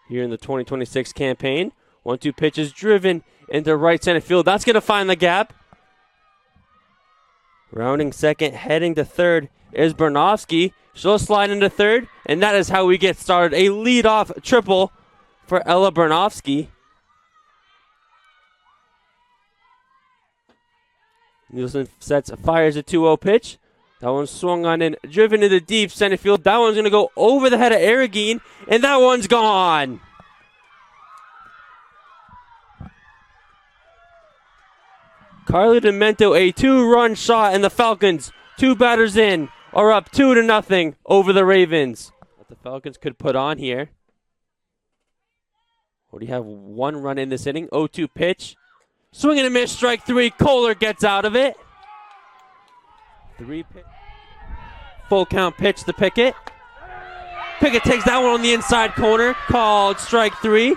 Here in the 2026 campaign. 1-2 pitch is driven into right center field. That's going to find the gap. Rounding second, heading to third is Bernovsky. She'll slide into third, and that is how we get started. A leadoff triple for Ella Bernovsky. Nielsen sets, fires a 2-0 pitch. That one swung on in, driven into deep center field. That one's going to go over the head of Aragine, and that one's gone. Carly Demento, a 2-run shot, and the Falcons, 2 batters in, are up 2-0 over the Ravens. What the Falcons could put on here. What do you have? 1 run in this inning. 0-2 pitch. Swing and a miss, strike 3. Kohler gets out of it. 3 pitch. Full count pitch to Pickett. Pickett takes that one on the inside corner. Called strike 3.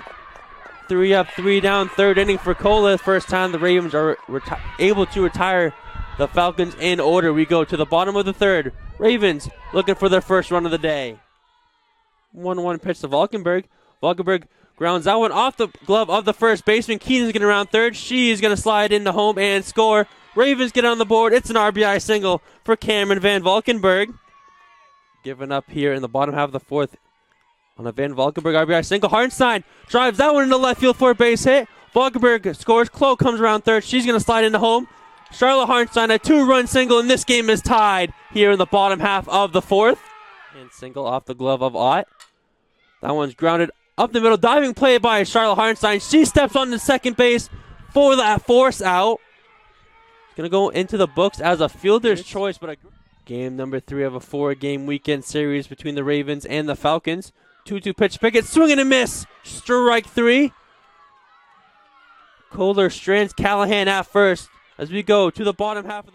3 up, 3 down, third inning for Kohler. First time the Ravens are able to retire the Falcons in order. We go to the bottom of the third. Ravens looking for their first run of the day. 1-1 pitch to Valkenburg. Valkenburg grounds that one off the glove of the first baseman. Keenan's going to round third. She's going to slide into home and score. Ravens get on the board. It's an RBI single for Cameron Van Valkenburg. Given up here in the bottom half of the fourth on a Van Valkenburg RBI single. Hartenstein drives that one into left field for a base hit. Valkenburg scores. Chloe comes around third. She's going to slide into home. Charlotte Hartenstein, a 2-run single, and this game is tied here in the bottom half of the fourth. And single off the glove of Ott. That one's grounded up the middle. Diving play by Charlotte Hartenstein. She steps on to second base for that force out. It's going to go into the books as a fielder's choice, but game number 3 of a 4-game weekend series between the Ravens and the Falcons. 2-2 pitch. Pickett swing and a miss. Strike 3. Kohler strands Callahan at first as we go to the bottom half of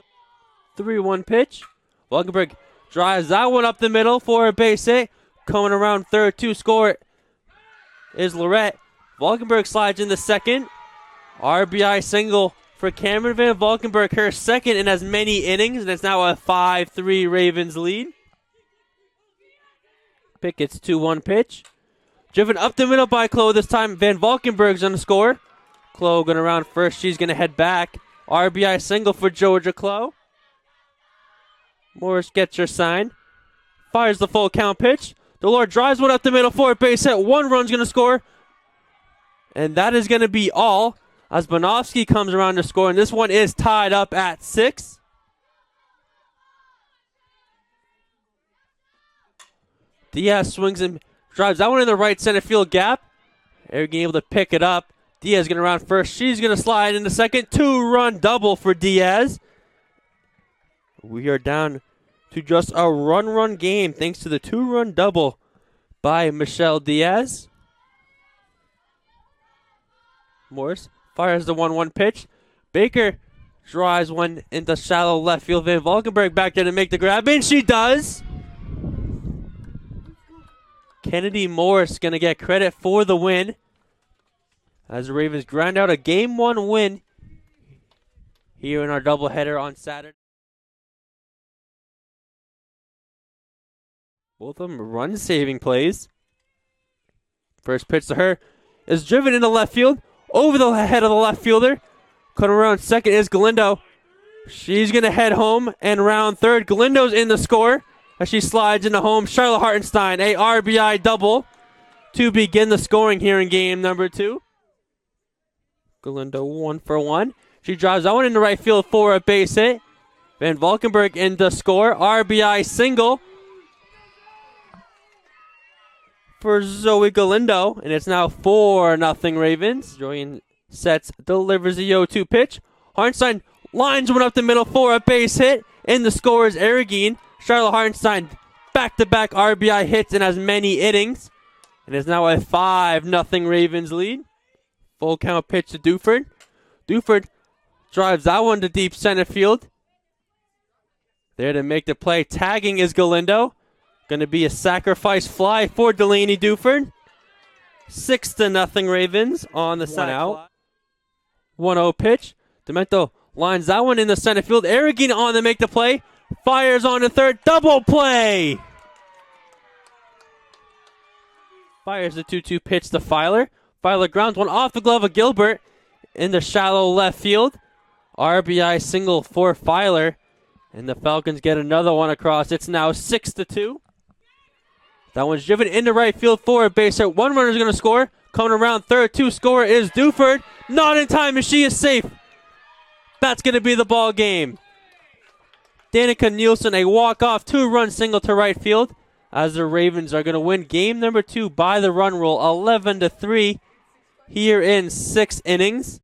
the 3-1 pitch. Valkenburg drives that one up the middle for a base hit. Coming around third to score is Lorette. Valkenburg slides in the second. RBI single for Cameron Van Valkenburg, her second in as many innings, and it's now a 5-3 Ravens lead. Pickett's 2-1 pitch. Driven up the middle by Chloe this time. Van Valkenburg's going to score. Chloe going to round first. She's going to head back. RBI single for Georgia Chloe. Morris gets her sign. Fires the full count pitch. Delore drives one up the middle for a base hit. 1 run's going to score. And that is going to be all as Bonovsky comes around to score. And this one is tied up at 6. Diaz swings and drives that one in the right center field gap. Aragine able to pick it up. Diaz going to round first. She's going to slide into second. 2-run double for Diaz. We are down to just a run game thanks to the 2-run double by Michelle Diaz. Morris fires the 1-1 pitch. Baker drives one into shallow left field. Van Valkenburg back there to make the grab, and she does. Kennedy Morris going to get credit for the win as the Ravens grind out a Game 1 win here in our doubleheader on Saturday. Both of them run-saving plays. First pitch to her is driven into left field, over the head of the left fielder. Coming around second is Galindo. She's going to head home and round third. Galindo's in the score as she slides into home. Charlotte Hartenstein, a RBI double to begin the scoring here in game number 2. Galindo 1 for 1. She drives that one into right field for a base hit. Van Valkenburg in the score. RBI single for Zoe Galindo, and it's now 4-0 Ravens. Julian sets, delivers the 0-2 pitch. Hartenstein lines one up the middle for a base hit, and the score is Aragine. Charlotte Hartenstein back-to-back RBI hits in as many innings, and it's now a 5-0 Ravens lead. Full count pitch to Duford. Duford drives that one to deep center field. There to make the play. Tagging is Galindo. Going to be a sacrifice fly for Delaney Duford. 6-0 Ravens on the side out. 1-0 pitch. Demento lines that one in the center field. Aragine on to make the play. Fires on to third. Double play. Fires the 2-2 pitch to Filer. Filer grounds one off the glove of Gilbert in the shallow left field. RBI single for Filer. And the Falcons get another one across. It's now 6-2. That one's driven into right field for a base hit. One runner's going to score. Coming around third, two scorer is Duford. Not in time, and she is safe. That's going to be the ball game. Danica Nielsen, a walk-off 2-run single to right field, as the Ravens are going to win game number 2 by the run rule, 11-3 here in 6 innings.